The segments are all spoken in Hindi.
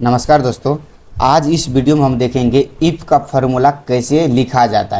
नमस्कार दोस्तों। आज इस वीडियो में हम देखेंगे इफ़ का फार्मूला कैसे लिखा जाता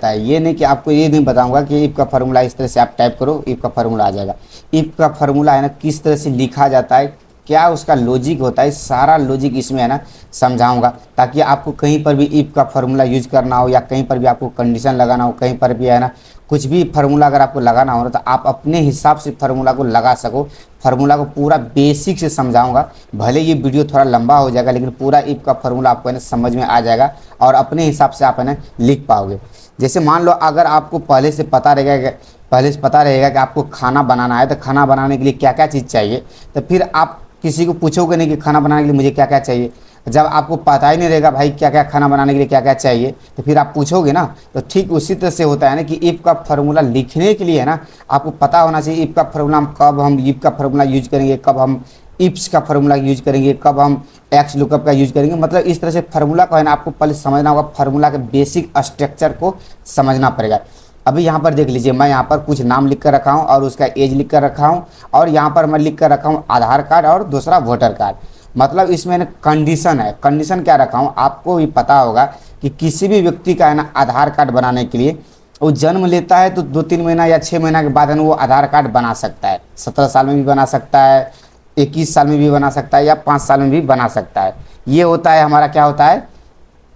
है। ये नहीं कि आपको ये नहीं बताऊंगा कि इफ़ का फार्मूला इस तरह से आप टाइप करो इफ़ का फार्मूला आ जाएगा। इफ़ का फार्मूला है ना किस तरह से लिखा जाता है, क्या उसका लॉजिक होता है, सारा लॉजिक इसमें है ना समझाऊंगा, ताकि आपको कहीं पर भी इफ़ का फार्मूला यूज करना हो या कहीं पर भी आपको कंडीशन लगाना हो, कहीं पर भी है ना कुछ भी फार्मूला अगर आपको लगाना हो ना तो आप अपने हिसाब से फार्मूला को लगा सको। फार्मूला को पूरा बेसिक से समझाऊंगा। भले ये वीडियो थोड़ा लंबा हो जाएगा लेकिन पूरा इफ़ का फार्मूला आपको है ना समझ में आ जाएगा और अपने हिसाब से आप है ना लिख पाओगे। जैसे मान लो अगर आपको पहले से पता रहेगा कि आपको खाना बनाना है, तो खाना बनाने के लिए क्या क्या चीज़ चाहिए, तो फिर आप किसी को पूछोगे नहीं कि खाना बनाने के लिए मुझे क्या क्या चाहिए। जब आपको पता ही नहीं रहेगा भाई क्या क्या खाना बनाने के लिए क्या क्या चाहिए, तो फिर आप पूछोगे ना। तो ठीक उसी तरह से होता है ना कि इफ़ का फार्मूला लिखने के लिए है ना आपको पता होना चाहिए इफ़ का फार्मूला हम इफ़ का फार्मूला यूज करेंगे, कब हम इफ्स का फार्मूला यूज करेंगे, कब हम एक्स लुकअप का यूज करेंगे। मतलब इस तरह से फार्मूला को है ना आपको पहले समझना होगा, फार्मूला के बेसिक स्ट्रक्चर को समझना पड़ेगा। अभी यहाँ पर देख लीजिए, मैं यहाँ पर कुछ नाम लिख कर रखा हूँ और उसका एज लिख कर रखा हूँ, और यहाँ पर मैं लिख कर रखा हूँ आधार कार्ड और दूसरा वोटर कार्ड। मतलब इसमें कंडीशन है, कंडीशन क्या रखा हूँ आपको भी पता होगा कि किसी भी व्यक्ति का है ना आधार कार्ड बनाने के लिए वो जन्म लेता है तो 2-3 महीना या 6 महीना के बाद है ना वो आधार कार्ड बना सकता है। 17 साल में भी बना सकता है, 21 साल में भी बना सकता है, या 5 साल में भी बना सकता है। ये होता है हमारा क्या होता है,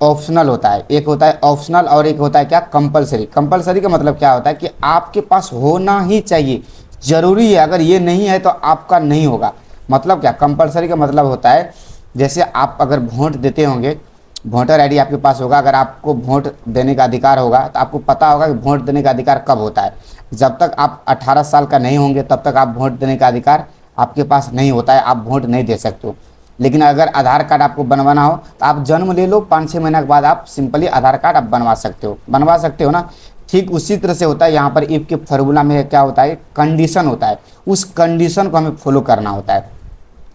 ऑप्शनल होता है। एक होता है ऑप्शनल और एक होता है क्या, कंपलसरी। कंपलसरी का मतलब क्या होता है कि आपके पास होना ही चाहिए, जरूरी है, अगर ये नहीं है तो आपका नहीं होगा। मतलब क्या, कंपलसरी का मतलब होता है जैसे आप अगर वोट देते होंगे, वोटर आईडी आपके पास होगा, अगर आपको वोट देने का अधिकार होगा तो आपको पता होगा कि वोट देने का अधिकार कब होता है। जब तक आप 18 साल का नहीं होंगे तब तक आप वोट देने का अधिकार आपके पास नहीं होता है, आप वोट नहीं दे सकते हो। लेकिन अगर आधार कार्ड आपको बनवाना हो तो आप जन्म ले लो, 5-6 महीने के बाद आप सिंपली आधार कार्ड आप बनवा सकते हो ना। ठीक उसी तरह से होता है यहाँ पर इफ़ के फार्मूला में क्या होता है, कंडीशन होता है, उस कंडीशन को हमें फॉलो करना होता है।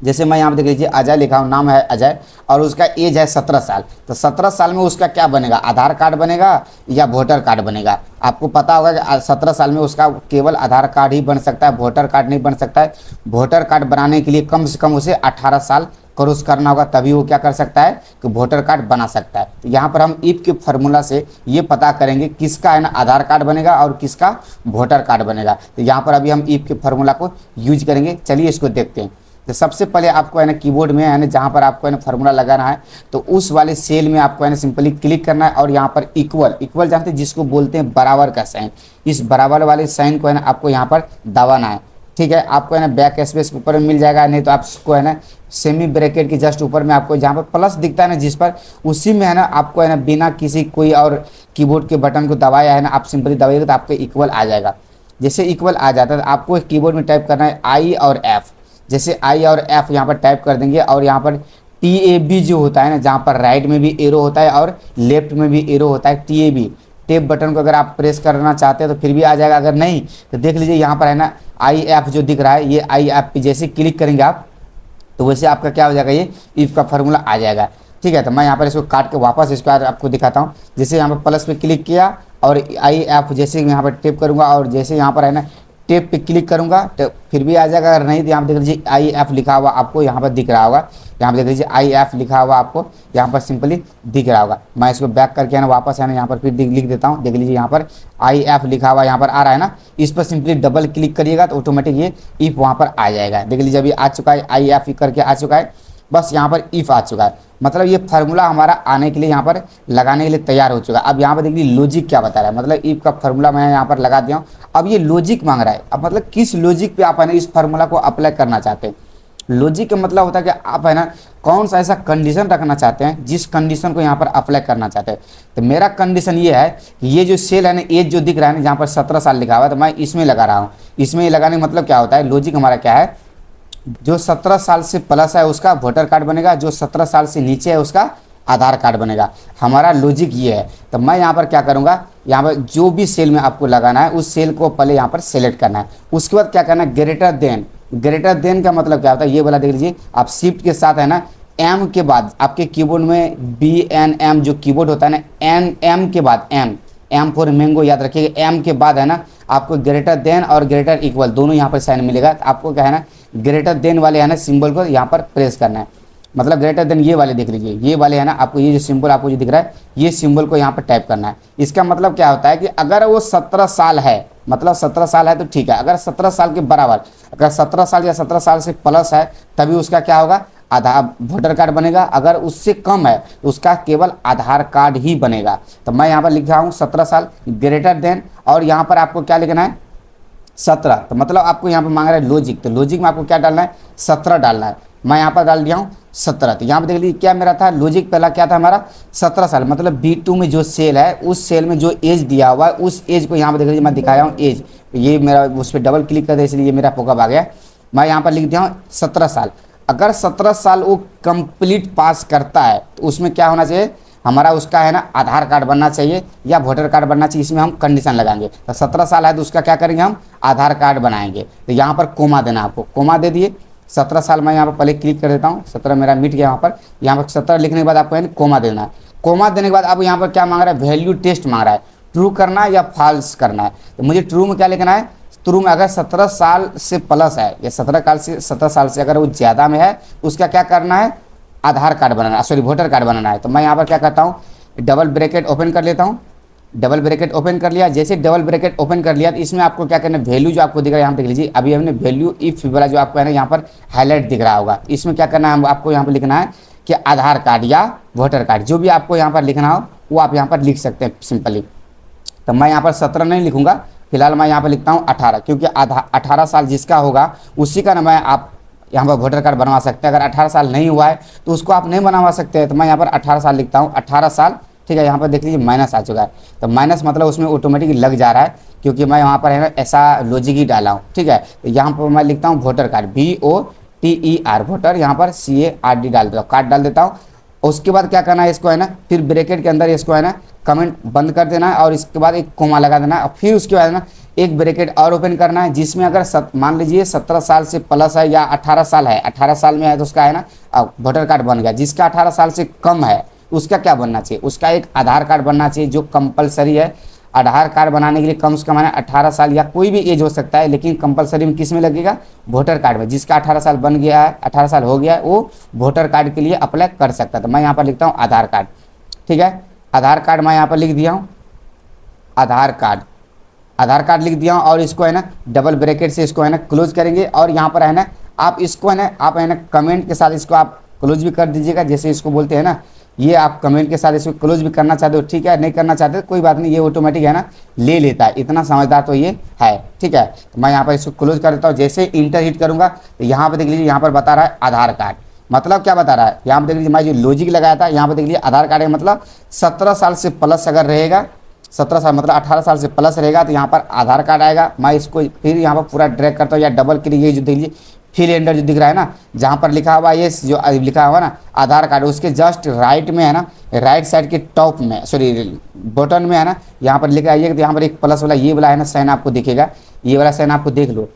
जैसे मैं यहाँ पर देख लीजिए अजय लिखा हूँ, नाम है अजय और उसका एज है 17 साल। तो 17 साल में उसका क्या बनेगा, आधार कार्ड बनेगा या वोटर कार्ड बनेगा। आपको पता होगा कि 17 साल में उसका केवल आधार कार्ड ही बन सकता है, वोटर कार्ड नहीं बन सकता है। वोटर कार्ड बनाने के लिए कम से कम उसे 18 साल क्रॉस करना होगा, तभी वो क्या कर सकता है कि वोटर कार्ड बना सकता है। तो यहाँ पर हम इफ़ के फार्मूला से ये पता करेंगे किसका है ना आधार कार्ड बनेगा और किसका वोटर कार्ड बनेगा। तो यहाँ पर अभी हम इफ़ के फार्मूला को यूज करेंगे, चलिए इसको देखते हैं। तो सबसे पहले आपको है ना कीबोर्ड में है ना जहाँ पर आपको है ना फार्मूला लगाना है, तो उस वाले सेल में आपको है ना सिंपली क्लिक करना है और यहाँ पर इक्वल जानते हैं जिसको बोलते हैं बराबर का साइन, इस बराबर वाले साइन को है ना आपको यहाँ पर दबाना है। ठीक है, आपको है ना बैक स्पेस के ऊपर मिल जाएगा, नहीं तो आपको है ना सेमी ब्रैकेट के जस्ट ऊपर में आपको जहाँ पर प्लस दिखता है ना जिस पर, उसी में है ना आपको है ना बिना किसी कोई और कीबोर्ड के बटन को दबाया है ना आप सिंपली दबाइएगा तो आपको इक्वल आ जाएगा। जैसे इक्वल आ जाता है तो आपको कीबोर्ड में टाइप करना है आई और एफ। जैसे आई और एफ यहाँ पर टाइप कर देंगे और यहाँ पर TAB जो होता है ना, जहाँ पर राइट में भी एरो होता है और लेफ्ट में भी एरो होता है, TAB टेप बटन को अगर आप प्रेस करना चाहते हैं तो फिर भी आ जाएगा, अगर नहीं तो देख लीजिए यहाँ पर है ना IF जो दिख रहा है, ये IF पे जैसे क्लिक करेंगे आप तो वैसे आपका क्या हो जाएगा, ये इफ़ का फार्मूला आ जाएगा। ठीक है, तो मैं यहाँ पर इसको काट के वापस इसको आपको दिखाता हूँ। जैसे यहाँ पर प्लस पे क्लिक किया और IF जैसे यहाँ पर टेप करूँगा और जैसे यहाँ पर है ना टेप पे क्लिक करूँगा तो फिर भी आ जाएगा, अगर नहीं तो यहाँ पर देख लीजिए IF लिखा हुआ आपको यहाँ पर दिख रहा होगा, यहाँ पर देख लीजिए IF लिखा हुआ आपको यहाँ पर सिंपली दिख रहा होगा। मैं इसको बैक करके है ना वापस है ना यहाँ पर फिर लिख देता हूँ, देख लीजिए यहाँ पर IF लिखा हुआ यहाँ पर आ रहा है ना, इस पर सिंपली डबल क्लिक करिएगा तो ऑटोमेटिक ये इफ़ वहाँ पर आ जाएगा। देख लीजिए अभी आ चुका है, IF करके आ चुका है, बस यहाँ पर इफ़ आ चुका है। मतलब ये फार्मूला हमारा आने के लिए यहाँ पर लगाने के लिए तैयार हो चुका है। अब यहाँ पर देखिए लॉजिक क्या बता रहा है, मतलब इफ़ का फार्मूला मैं यहाँ पर लगा दिया हूँ, अब ये लॉजिक मांग रहा है। अब मतलब किस लॉजिक पे आप है ना इस फार्मूला को अप्लाई करना चाहते हैं। लॉजिक का मतलब होता है कि आप है ना कौन सा ऐसा कंडीशन रखना चाहते हैं जिस कंडीशन को यहाँ पर अप्लाई करना चाहते हैं। तो मेरा कंडीशन ये है कि ये जो सेल है ना एज जो दिख रहा है ना जहाँ पर 17 साल लिखा हुआ है तो मैं इसमें लगा रहा हूँ। इसमें लगाने का मतलब क्या होता है, लॉजिक हमारा क्या है, जो 17 साल से प्लस है उसका वोटर कार्ड बनेगा, जो 17 साल से नीचे है उसका आधार कार्ड बनेगा। हमारा लॉजिक ये है। तो मैं यहाँ पर क्या करूँगा, यहाँ पर जो भी सेल में आपको लगाना है उस सेल को पहले यहाँ पर सेलेक्ट करना है। उसके बाद क्या करना है, ग्रेटर देन का मतलब क्या होता है ये वाला देख लीजिए आप, शिफ्ट के साथ है ना एम के बाद आपके कीबोर्ड में BNM जो कीबोर्ड होता है ना, एम के बाद एम फॉर मैंगो याद रखिएगा, एम के बाद है ना आपको ग्रेटर देन और ग्रेटर इक्वल दोनों यहाँ पर साइन मिलेगा। तो आपको क्या है ना ग्रेटर देन वाले है ना सिंबल को यहाँ पर प्रेस करना है। मतलब ग्रेटर देन ये वाले देख लीजिए, ये वाले है ना, आपको ये जो सिंबल आपको जो दिख रहा है, ये सिंबल को यहाँ पर टाइप करना है। इसका मतलब क्या होता है कि अगर वो 17 साल है, मतलब 17 साल है तो ठीक है, अगर 17 साल के बराबर, अगर 17 साल या 17 साल से प्लस है तभी उसका क्या होगा, आधार वोटर कार्ड बनेगा। अगर उससे कम है तो उसका केवल आधार कार्ड ही बनेगा। तो मैं यहाँ पर लिख रहा हूँ 17 साल ग्रेटर देन, और यहाँ पर आपको क्या लिखना है 17, तो मतलब आपको यहाँ पर मांग रहा है लॉजिक, तो लॉजिक में आपको क्या डालना है 17 डालना है। मैं यहाँ पर डाल दिया हूँ 17। तो यहाँ पर देख लीजिए क्या मेरा था लॉजिक, पहला क्या था हमारा 17 साल, मतलब B2 में जो सेल है उस सेल में जो एज दिया हुआ है उस एज को यहाँ पर देख लीजिए मैं दिखाया हूँ एज, ये मेरा उस पर डबल क्लिक कर दे इसलिए ये मेरा पॉपअप आ गया। मैं यहाँ पर लिख दिया हूँ 17 साल। अगर 17 साल वो कंप्लीट पास करता है तो उसमें क्या होना चाहिए हमारा, उसका है ना आधार कार्ड बनना चाहिए या वोटर कार्ड बनना चाहिए, इसमें हम कंडीशन लगाएंगे। तो 17 साल है तो उसका क्या करेंगे हम आधार कार्ड बनाएंगे। तो यहाँ पर कोमा देना, आपको कोमा दे दिए 17 साल, मैं यहाँ पर पहले क्लिक कर देता हूँ, 17 मेरा मिट गया। यहाँ पर 17 लिखने के बाद आपको है ना कोमा देना है। कोमा देने के बाद अब यहाँ पर क्या मांग रहा है, वैल्यू टेस्ट मांग रहा है, ट्रू करना है या फॉल्स करना है। तो मुझे ट्रू में क्या लिखना है, ट्रू में अगर 17 साल से प्लस है या 17 साल से अगर वो ज़्यादा में है उसका क्या करना है आधार कार्ड बनाना, सॉरी वोटर कार्ड बनाना है। तो मैं यहाँ पर क्या करता हूँ डबल ब्रैकेट ओपन कर लेता हूँ, डबल ब्रैकेट ओपन कर लिया। जैसे डबल ब्रैकेट ओपन कर लिया तो इसमें आपको क्या करना है, वैल्यू जो आपको दिख रहा है यहाँ देख लीजिए, अभी हमने वैल्यू इफ वाला जो आपको है ना यहाँ पर हाईलाइट दिख रहा होगा, इसमें क्या करना है आपको यहाँ पर लिखना है कि आधार कार्ड या वोटर कार्ड, जो भी आपको यहाँ पर लिखना हो वो आप यहाँ पर लिख सकते हैं सिंपली। तो मैं यहाँ पर 17 नहीं लिखूंगा, फिलहाल मैं यहाँ पर लिखता हूँ 18, क्योंकि 18 साल जिसका होगा उसी का नाम है आप यहाँ पर वोटर कार्ड बनवा सकते हैं। अगर 18 साल नहीं हुआ है तो उसको आप नहीं बनवा सकते हैं। तो मैं यहाँ पर 18 साल लिखता हूँ, 18 साल ठीक है। यहाँ पर देख लीजिए माइनस आ चुका है, तो माइनस मतलब उसमें ऑटोमेटिक लग जा रहा है क्योंकि मैं यहाँ पर है ना ऐसा लॉजिक ही डाला हूँ, ठीक है। तो यहाँ पर मैं लिखता हूँ वोटर कार्ड VOTER वोटर, यहाँ पर CARD डाल देता हूँ, कार्ड डाल देता हूँ। उसके बाद क्या करना है इसको है ना, फिर ब्रैकेट के अंदर इसको है ना कमेंट बंद कर देना है और इसके बाद एक कोमा लगा देना है। और फिर उसके बाद ना एक ब्रैकेट और ओपन करना है जिसमें अगर मान लीजिए 17 साल से प्लस है या 18 साल है, 18 साल में है तो उसका है ना वोटर कार्ड बन गया। जिसका 18 साल से कम है उसका क्या बनना चाहिए, उसका एक आधार कार्ड बनना चाहिए जो कंपलसरी है। आधार कार्ड बनाने के लिए कम से कम है 18 साल या कोई भी एज हो सकता है, लेकिन कंपलसरी में किस में लगेगा वोटर कार्ड में। जिसका 18 साल बन गया है, 18 साल हो गया है, वो वोटर कार्ड के लिए अप्लाई कर सकता है। तो मैं यहाँ पर लिखता हूँ आधार कार्ड, ठीक है। आधार कार्ड मैं यहाँ पर लिख दिया हूँ, आधार कार्ड लिख दिया हूँ। और इसको है ना डबल ब्रैकेट से इसको है ना क्लोज करेंगे और यहाँ पर है ना आप इसको है ना आप है ना कमेंट के साथ इसको आप क्लोज भी कर दीजिएगा, जैसे इसको बोलते हैं ना, ये आप कमेंट के साथ इसको क्लोज भी करना चाहते हो ठीक है, नहीं करना चाहते तो कोई बात नहीं, ये ऑटोमेटिक है ना ले लेता है, इतना समझदार तो ये है, ठीक है। तो मैं यहाँ पर इसको क्लोज कर देता हूँ। जैसे इंटर हिट करूँगा तो यहाँ पर देख लीजिए यहाँ पर बता रहा है आधार कार्ड, मतलब क्या बता रहा है यहाँ पर देख लीजिए मैं जो लॉजिक लगाया था यहाँ पर देख लीजिए आधार कार्ड है मतलब 17 साल से प्लस अगर रहेगा, 17 साल मतलब 18 साल से प्लस रहेगा तो यहाँ पर आधार कार्ड आएगा। मैं इसको फिर यहाँ पर पूरा ड्रैग करता हूँ या डबल क्लिक, ये जो देख लीजिए फिल एंडर जो दिख रहा है ना, जहाँ पर लिखा हुआ ये जो लिखा हुआ ना आधार कार्ड, उसके जस्ट राइट में है ना, राइट साइड के टॉप में सॉरी बटन में है ना, यहाँ पर लिखा है, यहाँ पर एक प्लस वाला ये वाला है ना साइन आपको दिखेगा, ये वाला साइन आपको देख लो,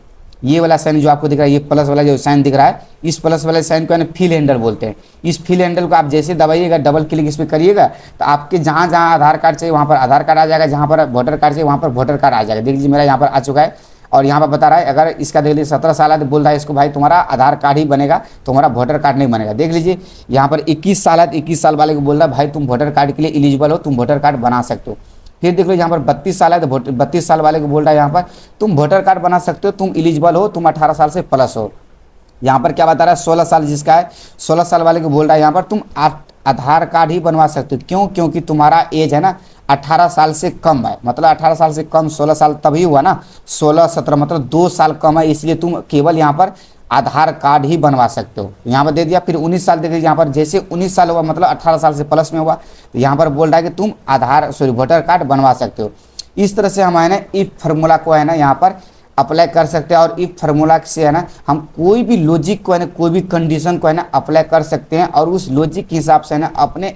ये वाला साइन जो आपको दिख रहा है, ये प्लस वाला जो साइन दिख रहा है, इस प्लस वाले साइन को है ना फिल हैंडल बोलते हैं। इस फिल हैंडल को आप जैसे दबाइएगा, डबल क्लिक इस पर करिएगा तो आपके जहाँ जहाँ आधार कार्ड चाहिए वहाँ पर आधार कार्ड आ जाएगा, जहाँ पर वोटर कार्ड चाहिए वहाँ पर वोटर कार्ड आ जाएगा। देख लीजिए मेरा यहाँ पर आ चुका है और यहाँ पर बता रहा है अगर इसका देख लीजिए 17 साल है तो बोल रहा है इसको भाई तुम्हारा आधार कार्ड ही बनेगा, तुम्हारा वोटर कार्ड नहीं बनेगा। देख लीजिए यहाँ पर 21 साल है तो 21 साल वाले को बोल रहा है भाई तुम वोटर कार्ड के लिए एलिजिबल हो, तुम वोटर कार्ड बना सकते हो। फिर देख लो यहाँ पर 32 साल है तो 32 साल वाले को बोल रहा है यहाँ पर तुम वोटर कार्ड बना सकते हो, तुम एलिजिबल हो, तुम 18 साल से प्लस हो। यहाँ पर क्या बता रहा है 16 साल जिसका है, 16 साल वाले को बोल रहा है यहाँ पर तुम आधार कार्ड ही बनवा सकते हो। क्यों? क्योंकि तुम्हारा एज है ना 18 साल से कम है, मतलब 18 साल से कम 16 साल तभी हुआ ना, 16 17 मतलब 2 साल कम है, इसलिए तुम केवल यहाँ पर आधार कार्ड ही बनवा सकते हो। यहाँ पर दे दिया। फिर 19 साल देखिए यहाँ पर जैसे 19 साल हुआ मतलब 18 साल से प्लस में हुआ तो यहाँ पर बोल रहा है कि तुम वोटर कार्ड बनवा सकते हो। इस तरह से हम है ना इफ फार्मूला को है ना यहाँ पर अप्लाई कर सकते हैं और इफ फार्मूला से है ना हम कोई भी लॉजिक को है ना कोई भी कंडीशन को है ना अप्लाई कर सकते हैं और उस लॉजिक के हिसाब से है ना अपने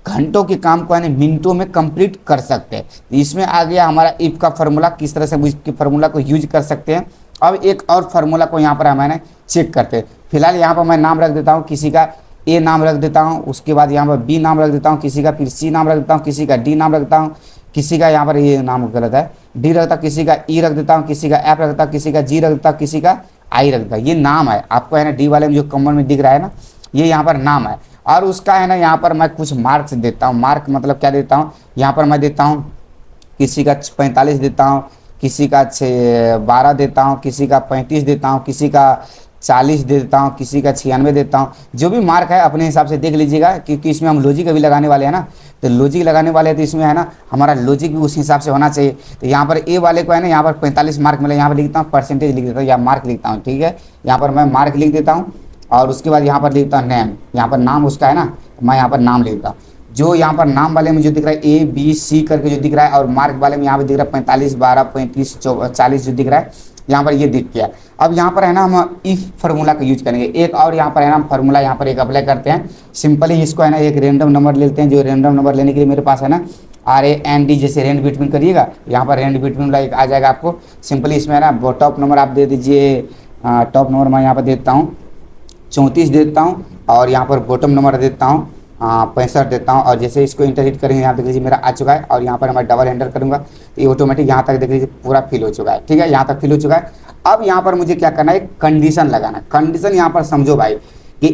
घंटों के काम को है ना मिनटों में कंप्लीट कर सकते हैं। इसमें आ गया हमारा इफ का फार्मूला, किस तरह से हम इसके फार्मूला को यूज कर सकते हैं। अब एक और फार्मूला को यहाँ पर हम है ना चेक करते हैं। फिलहाल यहाँ पर मैं नाम रख देता हूँ, किसी का ए नाम रख देता हूँ, उसके बाद यहाँ पर बी नाम रख देता हूँ किसी का, फिर सी नाम रख देता हूँ किसी का, डी नाम रख देता हूँ किसी का, यहाँ पर ये नाम गलत है, डी रखता हूँ किसी का, ई रख देता हूँ किसी का, एफ रख देता हूँ किसी का, जी रख देता हूँ किसी का, आई रख देता हूँ। ये नाम है आपको है ना डी वाले में जो कॉमन में दिख रहा है ना, ये यहाँ पर नाम है, और उसका है ना यहाँ पर मैं कुछ मार्क्स देता हूँ। मार्क मतलब क्या देता हूँ, यहाँ पर मैं देता हूँ किसी का 45 देता हूँ, किसी का 12 देता हूँ, किसी का 35 देता हूँ, किसी का 40 दे देता हूँ, किसी का 96 देता हूँ। जो भी मार्क है अपने हिसाब से देख लीजिएगा, क्योंकि इसमें हम लॉजिक अभी लगाने वाले हैं ना, तो लॉजिक लगाने वाले हैं तो इसमें है ना हमारा लॉजिक भी उस हिसाब से होना चाहिए। तो यहाँ पर ए वाले को है ना यहाँ पर 45 मार्क मिले, यहाँ पर लिखता हूँ परसेंटेज लिख देता हूँ या मार्क लिखता हूँ, ठीक है। यहाँ पर मैं मार्क लिख देता हूँ और उसके बाद यहाँ पर लिखता हूँ नेम, यहाँ पर नाम उसका है ना, मैं यहाँ पर नाम लिखता हूँ। जो यहाँ पर नाम वाले में जो दिख रहा है ए बी सी करके जो दिख रहा है, और मार्क वाले में यहाँ पे दिख रहा है 45 12 35 40 जो दिख रहा है, यहाँ पर ये दिख गया। अब यहाँ पर है ना हम इफ फार्मूला का यूज करेंगे। एक और यहाँ पर है ना हम फार्मूला यहाँ पर एक अप्लाई करते हैं। सिंपली इसको है ना एक रैंडम नंबर लेते हैं। जो रैंडम नंबर लेने के लिए मेरे पास है ना RAND, जैसे रेंज बिटवीन करिएगा, यहाँ पर रेंज बिटवीन एक आ जाएगा आपको। सिंपली इसमें है ना टॉप नंबर आप दे दीजिए, टॉप नंबर मैं यहाँ पर देता हूँ 34 देता हूँ, और यहाँ पर बॉटम नंबर देता हूँ 65 देता हूँ। और जैसे इसको इंटर हिट करेंगे, यहाँ देख लीजिए मेरा आ चुका है, और यहाँ पर मैं डबल एंटर करूँगा तो ये ऑटोमेटिक यहाँ तक देख लीजिए पूरा फिल हो चुका है, ठीक है, यहाँ तक फिल हो चुका है। अब यहाँ पर मुझे क्या करना है, कंडीशन लगाना। कंडीशन यहाँ पर समझो भाई कि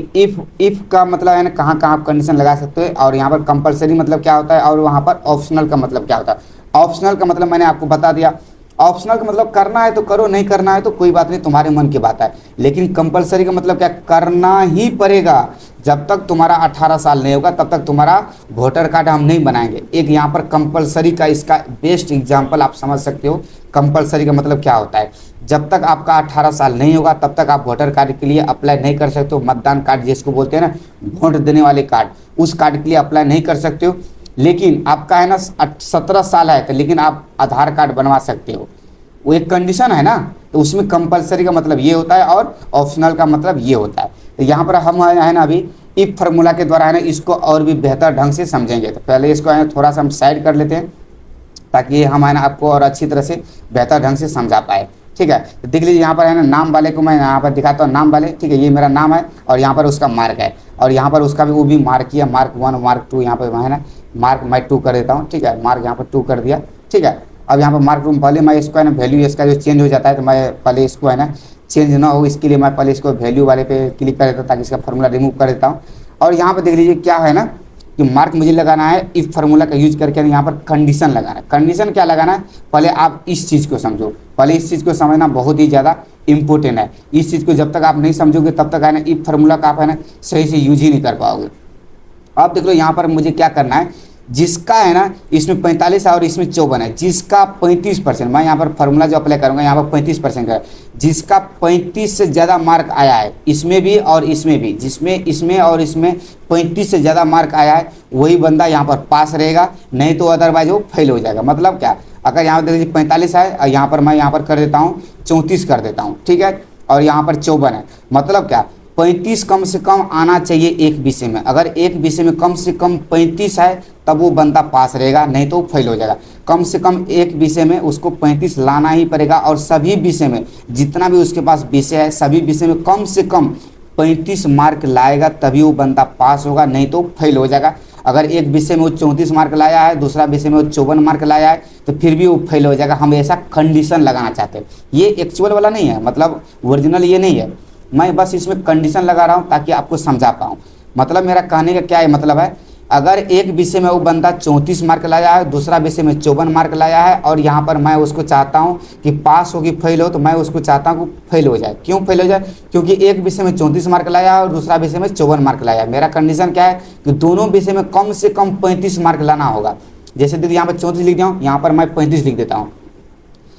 इफ़ का मतलब है ना कहाँ कहाँ आप कंडीशन लगा सकते हो, और यहाँ पर कंपलसरी मतलब क्या होता है, और वहाँ पर ऑप्शनल का मतलब क्या होता है। ऑप्शनल का मतलब मैंने आपको बता दिया। ऑप्शनल का मतलब करना है तो करो, नहीं करना है तो कोई बात नहीं, तुम्हारे मन की बात है। लेकिन कंपलसरी का मतलब क्या, करना ही पड़ेगा। जब तक तुम्हारा 18 साल नहीं होगा तब तक तुम्हारा वोटर कार्ड हम नहीं बनाएंगे। एक यहाँ पर कंपलसरी का इसका बेस्ट एग्जांपल आप समझ सकते हो। कंपलसरी का मतलब क्या होता है, जब तक आपका 18 साल नहीं होगा तब तक आप वोटर कार्ड के लिए अप्लाई नहीं कर सकते हो। मतदान कार्ड जिसको बोलते हैं ना, वोट देने वाले कार्ड, उस कार्ड के लिए अप्लाई नहीं कर सकते हो। लेकिन आपका है ना 17 साल है तो लेकिन आप आधार कार्ड बनवा सकते हो। वो एक कंडीशन है ना, तो उसमें कंपलसरी का मतलब ये होता है और ऑप्शनल का मतलब ये होता है। तो यहाँ पर हम है ना अभी इफ फार्मूला के द्वारा है ना इसको और भी बेहतर ढंग से समझेंगे। तो पहले इसको है ना थोड़ा सा हम साइड कर लेते हैं ताकि हम है ना आपको और अच्छी तरह से बेहतर ढंग से समझा पाए, ठीक है। तो देख लीजिए यहाँ पर है ना नाम वाले को मैं यहाँ पर दिखाता हूँ, नाम वाले, ठीक है, ये मेरा नाम है और यहाँ पर उसका मार्क है, और यहाँ पर उसका भी वो भी मार्क किया, मार्क 1 मार्क 2, यहाँ पर है ना मार्क मैं 2 कर देता हूँ, ठीक है, मार्क यहाँ पर 2 कर दिया, ठीक है। अब यहाँ पर मार्क रूम पहले मैं इसको है ना वैल्यू इसका जो चेंज हो जाता है तो मैं पहले इसको है ना चेंज ना हो इसके लिए मैं पहले इसको वैल्यू वाले पे क्लिक कर देता हूँ ताकि इसका फार्मूला रिमूव कर देता हूँ। और यहाँ पर देख लीजिए क्या है ना कि मार्क मुझे लगाना है इफ फार्मूला का यूज करके, यहाँ पर कंडीशन लगाना है। कंडीशन क्या लगाना है, पहले आप इस चीज़ को समझो, पहले इस चीज़ को समझना बहुत ही ज़्यादा इंपॉर्टेंट है। इस चीज़ को जब तक आप नहीं समझोगे तब तक है ना इफ फार्मूला का आप है ना सही से यूज ही नहीं कर पाओगे। अब देख लो यहाँ पर मुझे क्या करना है, जिसका है ना इसमें 45 है और इसमें 54 है, जिसका 35%, मैं यहाँ पर फार्मूला जो अप्लाई करूँगा यहाँ पर 35% का, जिसका 35 से ज़्यादा मार्क आया है इसमें भी और इसमें भी, जिसमें इसमें और इसमें 35 से ज़्यादा मार्क आया है वही बंदा यहाँ पर पास रहेगा, नहीं तो अदरवाइज वो फेल हो जाएगा। मतलब क्या, अगर यहाँ पर देख लीजिए 45 है और यहाँ पर मैं यहाँ पर कर देता हूँ 34 कर देता हूँ, ठीक है, और यहाँ पर 54 है, मतलब क्या 35 कम से कम आना चाहिए एक विषय में। अगर एक विषय में कम से कम 35 है तब वो बंदा पास रहेगा, नहीं तो फेल हो जाएगा। कम से कम एक विषय में उसको 35 लाना ही पड़ेगा, और सभी विषय में जितना भी उसके पास विषय है सभी विषय में कम से कम 35 मार्क लाएगा तभी वो बंदा पास होगा, नहीं तो फेल हो जाएगा। अगर एक विषय में वो 34 मार्क लाया है, दूसरा विषय में वो 54 मार्क लाया है तो फिर भी वो फेल हो जाएगा। हम ऐसा कंडीशन लगाना चाहते हैं। ये एक्चुअल वाला नहीं है, मतलब ओरिजिनल ये नहीं है, मैं बस इसमें कंडीशन लगा रहा हूँ ताकि आपको समझा पाऊँ। मतलब मेरा कहने का क्या है मतलब है, अगर एक विषय में वो बंदा 34 मार्क लाया है, दूसरा विषय में 54 मार्क लाया है, और यहाँ पर मैं उसको चाहता हूँ कि पास हो कि फेल हो, तो मैं उसको चाहता हूँ कि फेल हो जाए। क्यों फेल हो जाए, क्योंकि एक विषय में 34 मार्क लाया है और दूसरा विषय में 54 मार्क लाया है। मेरा कंडीशन क्या है कि दोनों विषय में कम से कम 35 मार्क लाना होगा। जैसे दीदी यहाँ पर 34 लिख दिया हूँ, यहाँ पर मैं 35 लिख देता हूँ।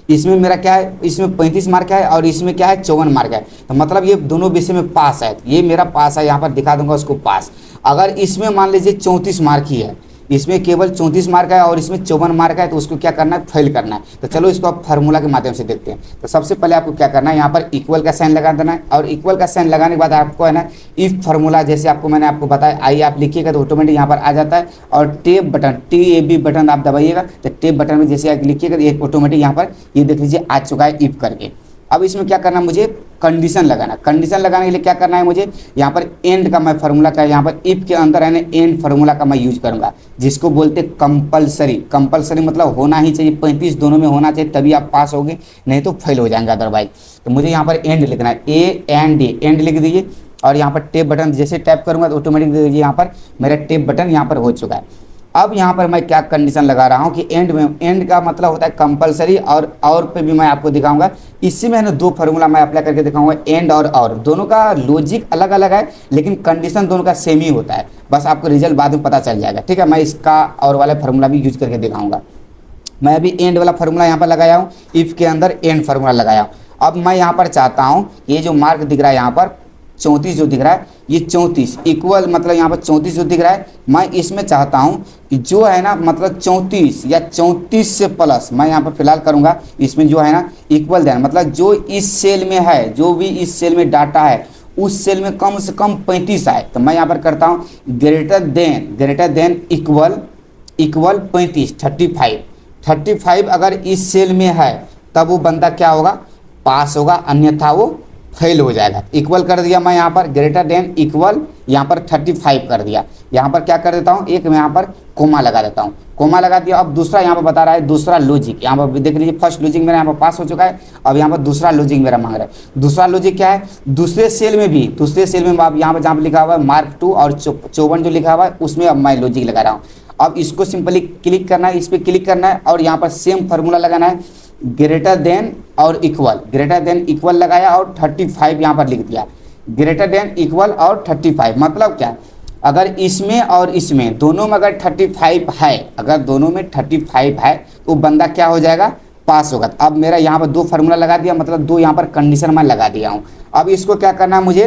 इसमें मेरा क्या है, इसमें 35 मार्क है और इसमें क्या है 54 मार्क है, तो मतलब ये दोनों विषय में पास है। ये मेरा पास है, यहाँ पर दिखा दूंगा उसको पास। अगर इसमें मान लीजिए 34 मार्क ही है, इसमें केवल 34 मार्क है और इसमें 54 मार्क है, तो उसको क्या करना है, फेल करना है। तो चलो इसको आप फार्मूला के माध्यम से देखते हैं। तो सबसे पहले आपको क्या करना है, यहाँ पर इक्वल का साइन लगा देना है, और इक्वल का साइन लगाने के बाद आपको है ना इफ फार्मूला जैसे आपको मैंने आपको बताया, आइए आप लिखिएगा तो ऑटोमेटिक यहाँ पर आ जाता है। और टेप बटन TAB बटन आप दबाइएगा, तो टेप बटन में जैसे आप लिखिएगा तो ये ऑटोमेटिक यहाँ पर ये देख लीजिए आ चुका है इफ करके। अब इसमें क्या करना है, मुझे कंडीशन लगाना। कंडीशन लगाने के लिए क्या करना है, मुझे यहाँ पर एंड का मैं फार्मूला का यहाँ पर इफ के अंदर है ना एंड फार्मूला का मैं यूज करूँगा, जिसको बोलते कंपलसरी। कंपलसरी मतलब होना ही चाहिए, 35 दोनों में होना चाहिए तभी आप पास होगे, नहीं तो फेल हो जाएंगे अदरवाइज। तो मुझे यहाँ पर एंड लिखना है, AND एंड लिख दीजिए। और यहाँ पर टेप बटन जैसे टैप करूँगा तो ऑटोमेटिक यहाँ पर मेरा टेप बटन यहाँ पर हो चुका है। अब यहाँ पर मैं क्या कंडीशन लगा रहा हूँ कि एंड में, एंड का मतलब होता है कंपलसरी, और पे भी मैं आपको दिखाऊंगा। इसी में है ना दो फार्मूला मैं अप्लाई करके दिखाऊंगा, एंड और दोनों का लॉजिक अलग अलग है लेकिन कंडीशन दोनों का सेम ही होता है, बस आपको रिजल्ट बाद में पता चल जाएगा। ठीक है, मैं इसका और वाला फार्मूला भी यूज करके दिखाऊंगा। मैं अभी एंड वाला फार्मूला यहाँ पर लगाया हूँ, इफ़ के अंदर एंड फार्मूला लगाया हूँ। अब मैं यहाँ पर चाहता हूँ ये जो मार्क दिख रहा है यहाँ पर 34 जो दिख रहा है, ये 34 इक्वल मतलब यहाँ पर 34 जो दिख रहा है, मैं इसमें चाहता हूँ कि जो है ना मतलब 34 या 34 से प्लस मैं यहाँ पर फिलहाल करूँगा, इसमें जो है ना इक्वल देना, मतलब जो इस सेल में है, जो भी इस सेल में डाटा है उस सेल में कम से कम 35 आए। तो मैं यहाँ पर करता हूँ ग्रेटर देन इक्वल 35 35 अगर इस सेल में है तब वो बंदा क्या होगा, पास होगा, अन्यथा वो फेल हो जाएगा। इक्वल कर दिया मैं यहाँ पर, ग्रेटर देन इक्वल यहाँ पर 35 कर दिया। यहाँ पर क्या कर देता हूँ, एक मैं यहाँ पर कोमा लगा देता हूँ, कोमा लगा दिया। अब दूसरा यहाँ पर बता रहा है दूसरा लॉजिक, यहाँ पर देख लीजिए फर्स्ट लॉजिक मेरा यहाँ पर पास हो चुका है। अब यहाँ पर दूसरा लॉजिक मेरा मांग रहा है। दूसरा लॉजिक क्या है, दूसरे सेल में आप यहाँ पर जहाँ पर लिखा हुआ है मार्क 2 और 54 जो लिखा हुआ है उसमें अब मैं लॉजिक लगा रहा हूँ। अब इसको सिंपली क्लिक करना है, इस पर क्लिक करना है और यहाँ पर सेम फार्मूला लगाना है, ग्रेटर देन इक्वल लगाया और 35 यहाँ पर लिख दिया, ग्रेटर देन इक्वल और 35। मतलब क्या, अगर इसमें और इसमें दोनों में अगर 35 है, अगर दोनों में 35 है तो बंदा क्या हो जाएगा, पास होगा। अब मेरा यहाँ पर दो फार्मूला लगा दिया, मतलब दो यहाँ पर कंडीशन मैं लगा दिया हूँ। अब इसको क्या करना है, मुझे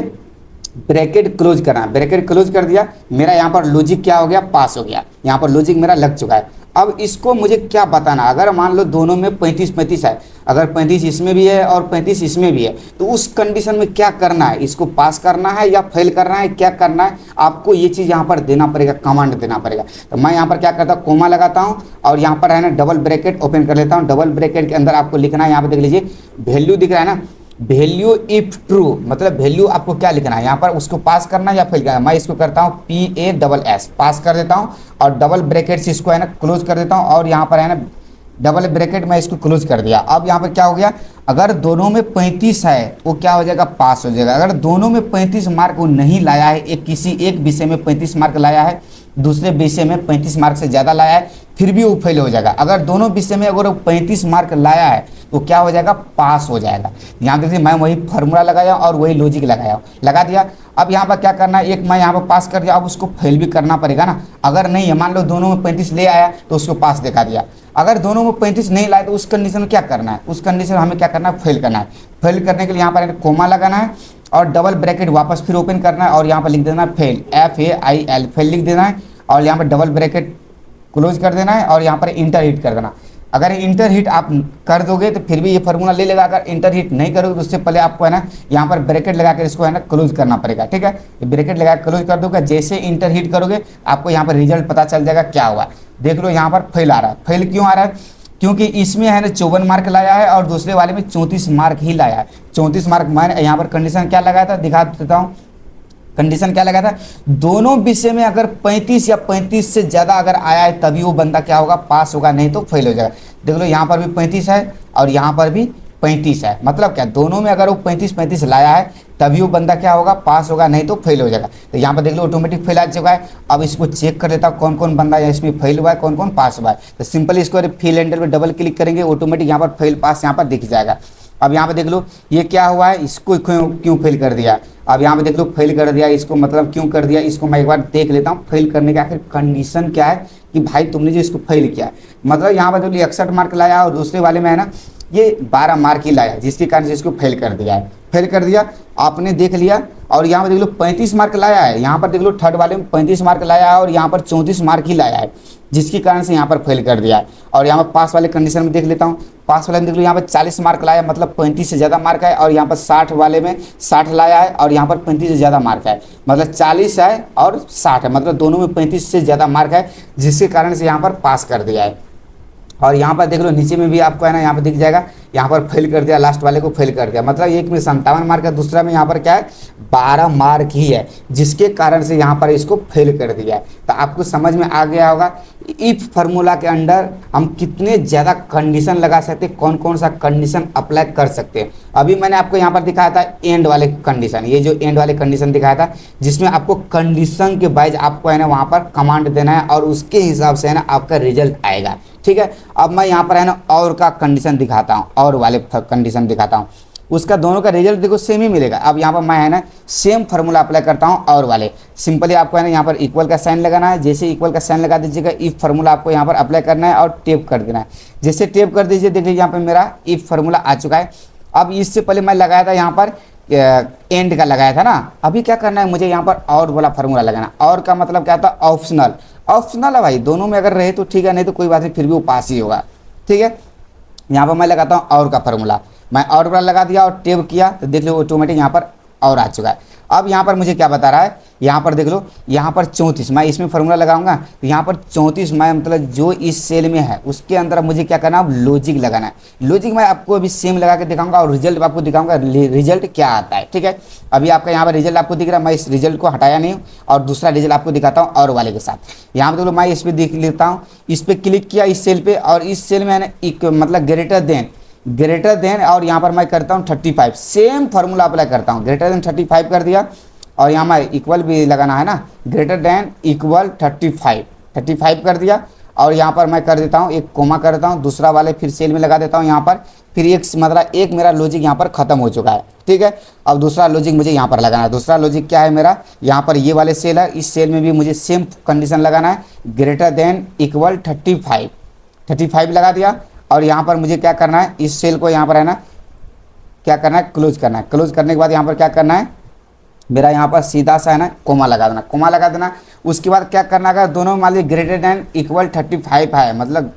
ब्रैकेट क्लोज करना, ब्रैकेट क्लोज कर दिया, मेरा यहाँ पर लॉजिक क्या हो गया, पास हो गया। यहाँ पर लॉजिक मेरा लग चुका है। अब इसको मुझे क्या बताना, अगर मान लो दोनों में 35 है, अगर 35 इसमें भी है और 35 इसमें भी है तो उस कंडीशन में क्या करना है, इसको पास करना है या फेल करना है, क्या करना है, आपको ये चीज़ यहाँ पर देना पड़ेगा, कमांड देना पड़ेगा। तो मैं यहाँ पर क्या करता हूँ, कोमा लगाता हूँ और यहाँ पर है ना डबल ब्रैकेट ओपन कर लेता हूँ। डबल ब्रैकेट के अंदर आपको लिखना है, यहाँ पर देख लीजिए वैल्यू दिख रहा है ना, वैल्यू इफ ट्रू, मतलब वैल्यू आपको क्या लिखना है, यहाँ पर उसको पास करना है या फेल करना है। मैं इसको करता हूँ PASS पास कर देता हूँ और डबल ब्रैकेट से इसको है ना क्लोज कर देता हूँ और यहाँ पर है ना डबल ब्रैकेट में इसको क्लोज कर दिया। अब यहाँ पर क्या हो गया, अगर दोनों में 35 है वो क्या हो जाएगा, पास हो जाएगा। अगर दोनों में 35 मार्क वो नहीं लाया है, एक किसी एक विषय में 35 मार्क लाया है, दूसरे विषय में 35 मार्क से ज़्यादा लाया है, फिर भी वो फेल हो जाएगा। अगर दोनों विषय में अगर वो 35 मार्क लाया है तो क्या हो जाएगा, पास हो जाएगा। यहाँ देखिए मैं वही फार्मूला लगाया और वही लॉजिक लगाया, लगा दिया। अब यहाँ पर क्या करना है, एक मैं यहाँ पर पास कर दिया, अब उसको फेल भी करना पड़ेगा ना। अगर नहीं है, मान लो दोनों में 35 ले आया तो उसको पास दिखा दिया। अगर दोनों में 35 नहीं लाए तो उस कंडीशन में क्या करना है, उस कंडीशन में हमें क्या करना है, फेल करना है। फेल करने के लिए यहाँ पर कोमा लगाना है और डबल ब्रैकेट वापस फिर ओपन करना है और यहाँ पर लिख देना है फेल, FAIL फेल लिख देना है और यहाँ पर डबल ब्रैकेट क्लोज कर देना है और यहाँ पर इंटर हिट कर देना। अगर इंटर हिट आप कर दोगे तो फिर भी ये फार्मूला ले लेगा। अगर इंटर हिट नहीं करोगे तो उससे पहले आपको है ना यहाँ पर ब्रैकेट लगा कर इसको है ना क्लोज करना पड़ेगा। ठीक है, ब्रैकेट लगा क्लोज कर दोगे, जैसे इंटर हिट करोगे आपको यहाँ पर रिजल्ट पता चल जाएगा क्या हुआ। देख लो यहाँ पर फेल आ रहा है। फेल क्यों आ रहा है, क्योंकि इसमें है ना 54 मार्क लाया है और दूसरे वाले में 34 मार्क ही लाया है। 34 मार्क मैंने यहाँ पर कंडीशन क्या लगाया था, दिखा देता हूँ। कंडीशन क्या लगा था, दोनों विषय में अगर 35 या 35 से ज़्यादा अगर आया है तभी वो बंदा क्या होगा, पास होगा, नहीं तो फेल हो जाएगा। देख लो यहाँ पर भी 35 है और यहाँ पर भी 35 है। मतलब क्या, दोनों में अगर वो 35 लाया है तभी वो बंदा क्या होगा, पास होगा, नहीं तो फेल हो जाएगा। तो यहाँ पर देख लो ऑटोमेटिक फेल आ चुका है। अब इसको चेक कर लेता हूँ कौन कौन बंदा है इसमें फेल हुआ है, कौन कौन पास हुआ है। तो सिंपली इसको फिल एंडर पर डबल क्लिक करेंगे, ऑटोमेटिक यहाँ पर फेल पास यहाँ पर दिख जाएगा। अब यहाँ पे देख लो ये क्या हुआ है, इसको क्यों फेल कर दिया। अब यहाँ पे देख लो फेल कर दिया, इसको मतलब क्यों कर दिया, इसको मैं एक बार देख लेता हूँ फेल करने का आखिर कंडीशन क्या है कि भाई तुमने जो इसको फेल किया है। मतलब यहाँ पर जो 61 मार्क लाया और दूसरे वाले में है ना ये 12 मार्क ही लाया, जिसके कारण से इसको फेल कर दिया है। फेल कर दिया आपने देख लिया। और यहाँ पर देख लो 35 मार्क लाया है, यहाँ पर देख लो थर्ड वाले में 35 मार्क लाया है और यहाँ पर 34 मार्क ही लाया है, जिसके कारण से यहाँ पर फेल कर दिया है। और यहाँ पर पास वाले कंडीशन में देख लेता हूँ, पास वाले में देख लो यहाँ पर 40 मार्क लाया, मतलब 35 से ज़्यादा मार्क है। और यहाँ पर 60 वाले में 60 लाया है और यहाँ पर 35 से ज़्यादा मार्क है, मतलब 40 है और 60 है, मतलब दोनों में 35 से ज़्यादा मार्क है, जिसके कारण से यहाँ पर पास कर दिया है। और यहाँ पर देख लो नीचे में भी आपको है ना यहाँ पर दिख जाएगा यहाँ पर फेल कर दिया, लास्ट वाले को फेल कर दिया, मतलब एक में 57 मार्क है, दूसरा में यहाँ पर क्या है 12 मार्क ही है, जिसके कारण से यहाँ पर इसको फेल कर दिया है। तो आपको समझ में आ गया होगा इफ फार्मूला के अंडर हम कितने ज़्यादा कंडीशन लगा सकते हैं, कौन कौन सा कंडीशन अप्लाई कर सकते हैं। अभी मैंने आपको यहाँ पर दिखाया था एंड वाले कंडीशन, ये जो एंड वाले कंडीशन दिखाया था जिसमें आपको कंडीशन के वाइज आपको है ना वहाँ पर कमांड देना है और उसके हिसाब से है ना आपका रिजल्ट आएगा। ठीक है, अब मैं यहाँ पर है ना और का कंडीशन दिखाता हूँ, और वाले कंडीशन दिखाता हूँ, उसका दोनों का रिजल्ट देखो सेम ही मिलेगा। अब यहाँ पर मैं है ना सेम फार्मूला अप्लाई करता हूँ और वाले, सिंपली आपको है ना यहाँ पर इक्वल का साइन लगाना है, जैसे इक्वल का साइन लगा दीजिएगा इफ फार्मूला आपको यहाँ पर अप्लाई करना है और टेप कर देना है। जैसे टेप कर दीजिए देख लीजिए यहाँ पर मेरा इफ फार्मूला आ चुका है। अब इससे पहले मैं लगाया था यहाँ पर एंड का लगाया था ना, अभी क्या करना है मुझे यहाँ पर और वाला फार्मूला लगाना। और का मतलब क्या था ऑप्शनल, ऑप्शनल है भाई, दोनों में अगर रहे तो ठीक है, नहीं तो कोई बात नहीं, फिर भी वो पास ही होगा। ठीक है, यहाँ पर मैं लगाता हूँ और का फार्मूला, मैं और वाला लगा दिया और टेप किया तो देख लो ऑटोमेटिक यहाँ पर और आ चुका है। अब यहाँ पर मुझे क्या बता रहा है, यहाँ पर देख लो यहाँ पर 34, मैं इसमें फार्मूला लगाऊंगा तो यहाँ पर 34 मैं मतलब जो इस सेल में है उसके अंदर मुझे क्या करना है लॉजिक लगाना है। लॉजिक मैं आपको अभी सेम लगा के दिखाऊंगा और रिजल्ट आपको दिखाऊंगा रिजल्ट क्या आता है। ठीक है, अभी आपका यहाँ पर रिजल्ट आपको दिख रहा है, मैं इस रिजल्ट को हटाया नहीं हूँ और दूसरा रिजल्ट आपको दिखाता हूँ और वाले के साथ। यहाँ पर देख लो मैं इस पर देख लेता हूँ, इस पर क्लिक किया इस सेल पर और इस सेल में है ना मतलब ग्रेटर देन और यहाँ पर मैं करता हूँ 35, सेम फार्मूला अप्लाई करता हूँ, ग्रेटर देन 35 कर दिया और यहाँ मैं इक्वल भी लगाना है ना, ग्रेटर देन इक्वल 35 कर दिया और यहाँ पर मैं कर देता हूँ एक कोमा कर देता हूँ, दूसरा वाले फिर सेल में लगा देता हूँ यहाँ पर, फिर एक मतलब एक मेरा लॉजिक यहाँ पर खत्म हो चुका है। ठीक है, अब दूसरा लॉजिक मुझे यहाँ पर लगाना है। दूसरा लॉजिक क्या है मेरा, यहाँ पर ये वाले सेल है, इस सेल में भी मुझे सेम कंडीशन लगाना है, ग्रेटर देन इक्वल 35 लगा दिया और यहाँ पर मुझे क्या करना है इस सेल को यहाँ पर है ना क्या करना है क्लोज करना है। क्लोज करने के बाद यहाँ पर क्या करना है मेरा यहाँ पर सीधा सा है ना कोमा लगा देना। उसके बाद क्या करना है, दोनों मान लीजिए ग्रेटर देन इक्वल 35 है, मतलब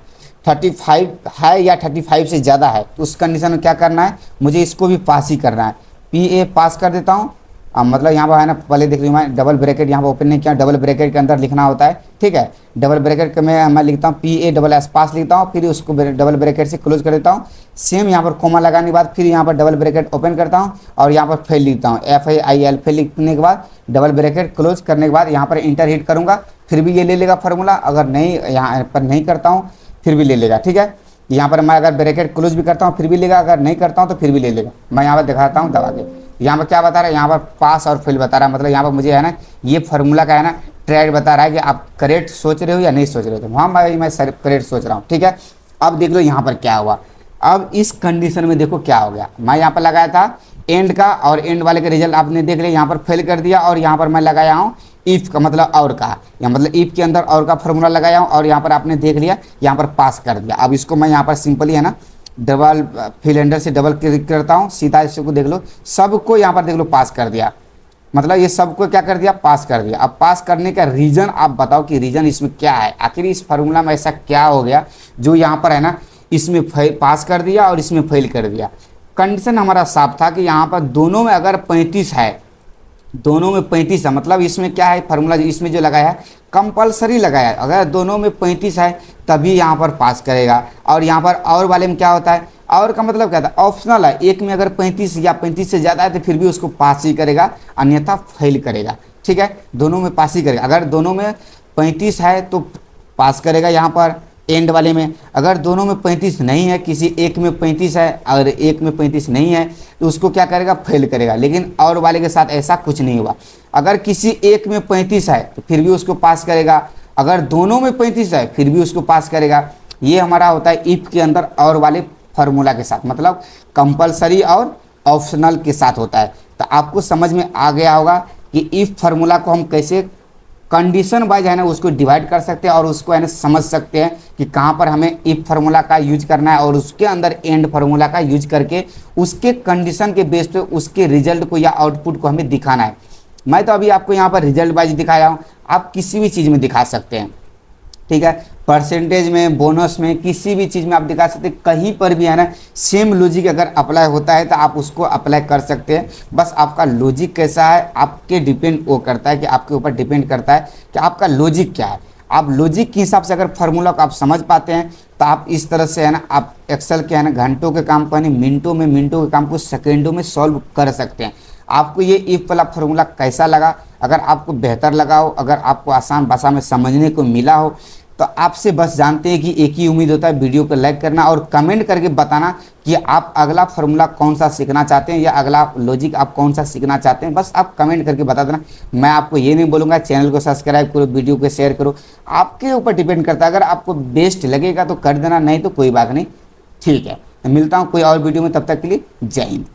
35 है या 35 से ज़्यादा है तो उस कंडीशन में क्या करना है मुझे इसको भी पास ही करना है, PA पास कर देता हूँ। मतलब यहाँ पर है ना पहले देख लीजिए मैं डबल ब्रैकेट यहाँ पर ओपन नहीं किया, डबल ब्रैकेट के अंदर लिखना होता है। ठीक है, डबल ब्रैकेट में मैं लिखता हूँ PA पास लिखता हूँ, फिर उसको डबल ब्रैकेट से क्लोज कर देता हूँ। सेम यहाँ पर कोमा लगाने के बाद फिर यहाँ पर डबल ब्रैकेट ओपन करता हूँ और यहाँ पर फेल लिखता हूँ FAIL, फेल लिखने के बाद डबल ब्रैकेट क्लोज करने के बाद यहाँ पर इंटर हिट करूँगा, फिर भी ये ले लेगा फार्मूला, अगर नहीं यहाँ पर नहीं करता हूँ फिर भी ले लेगा। ठीक है, यहाँ पर मैं अगर ब्रैकेट क्लोज भी करता हूँ फिर भी लेगा, अगर नहीं करता हूँ तो फिर भी ले लेगा। मैं यहाँ पर दिखाता हूँ दबा के, यहाँ पर क्या बता रहा है, यहाँ पर पास और फेल बता रहा है, मतलब यहाँ पर मुझे है ना ये फार्मूला का है ना ट्रेड बता रहा है कि आप करेक्ट सोच रहे हो या नहीं सोच रहे हो। हाँ भाई मैं करेक्ट सोच रहा हूँ। ठीक है, अब देख लो यहाँ पर क्या हुआ, अब इस कंडीशन में देखो क्या हो गया, मैं यहाँ पर लगाया था एंड का और एंड वाले का रिजल्ट आपने देख लिया, यहाँ पर फेल कर दिया और यहाँ पर मैं लगाया हूँ इफ का मतलब और का, या मतलब इफ के अंदर और का फार्मूला लगाया हूँ और यहाँ पर आपने देख लिया यहाँ पर पास कर दिया। अब इसको मैं यहाँ पर सिंपली है ना डबल फिलेंडर से डबल क्लिक करता हूँ, सीधा इसको देख लो सबको यहाँ पर देख लो पास कर दिया, मतलब ये सबको क्या कर दिया पास कर दिया। अब पास करने का रीज़न आप बताओ कि रीज़न इसमें क्या है, आखिर इस फार्मूला में ऐसा क्या हो गया जो यहाँ पर है ना इसमें पास कर दिया और इसमें फेल कर दिया। कंडीशन हमारा साफ था कि यहाँ पर दोनों में अगर 35 है, दोनों में 35 है, मतलब इसमें क्या है फार्मूला इसमें जो लगाया है कंपलसरी लगाया है, अगर दोनों में 35 है तभी यहाँ पर पास करेगा। और यहाँ पर और वाले में क्या होता है, और का मतलब क्या था ऑप्शनल है, एक में अगर 35 या 35 से ज़्यादा है तो फिर भी उसको पास ही करेगा अन्यथा फेल करेगा। ठीक है, दोनों में पास ही करेगा, अगर दोनों में 35 है तो पास करेगा यहाँ पर एंड वाले में, अगर दोनों में 35 नहीं है, किसी एक में 35 है और एक में 35 नहीं है तो उसको क्या करेगा फेल करेगा। लेकिन और वाले के साथ ऐसा कुछ नहीं हुआ, अगर किसी एक में 35 है तो फिर भी उसको पास करेगा, अगर दोनों में 35 है फिर भी उसको पास करेगा। ये हमारा होता है इफ के अंदर और वाले फार्मूला के साथ, मतलब कंपलसरी और ऑप्शनल के साथ होता है। तो आपको समझ में आ गया होगा कि इफ फार्मूला को हम कैसे कंडीशन वाइज है ना उसको डिवाइड कर सकते हैं और उसको है ना समझ सकते हैं कि कहाँ पर हमें इफ फार्मूला का यूज करना है और उसके अंदर एंड फार्मूला का यूज करके उसके कंडीशन के बेस पे उसके रिजल्ट को या आउटपुट को हमें दिखाना है। मैं तो अभी आपको यहाँ पर रिजल्ट वाइज दिखाया हूँ, आप किसी भी चीज़ में दिखा सकते हैं। ठीक है, परसेंटेज में, बोनस में, किसी भी चीज़ में आप दिखा सकते हैं, कहीं पर भी है ना सेम लॉजिक अगर अप्लाई होता है तो आप उसको अप्लाई कर सकते हैं। बस आपका लॉजिक कैसा है आपके डिपेंड वो करता है कि आपके ऊपर डिपेंड करता है कि आपका लॉजिक क्या है। आप लॉजिक के हिसाब से अगर फार्मूला को आप समझ पाते हैं तो आप इस तरह से है ना आप एक्सेल के है ना घंटों के काम को नहीं मिनटों के काम को सेकेंडों में सॉल्व कर सकते हैं। आपको ये इफ वाला फार्मूला कैसा लगा? अगर आपको बेहतर लगा हो, अगर आपको आसान भाषा में समझने को मिला हो, तो आपसे बस जानते हैं कि एक ही उम्मीद होता है, वीडियो को लाइक करना और कमेंट करके बताना कि आप अगला फार्मूला कौन सा सीखना चाहते हैं या अगला लॉजिक आप कौन सा सीखना चाहते हैं। बस आप कमेंट करके बता देना। मैं आपको ये नहीं बोलूँगा चैनल को सब्सक्राइब करो, वीडियो को शेयर करो, आपके ऊपर डिपेंड करता है। अगर आपको बेस्ट लगेगा तो कर देना, नहीं तो कोई बात नहीं, ठीक है। मिलता हूँ कोई और वीडियो में, तब तक के लिए जय हिंद।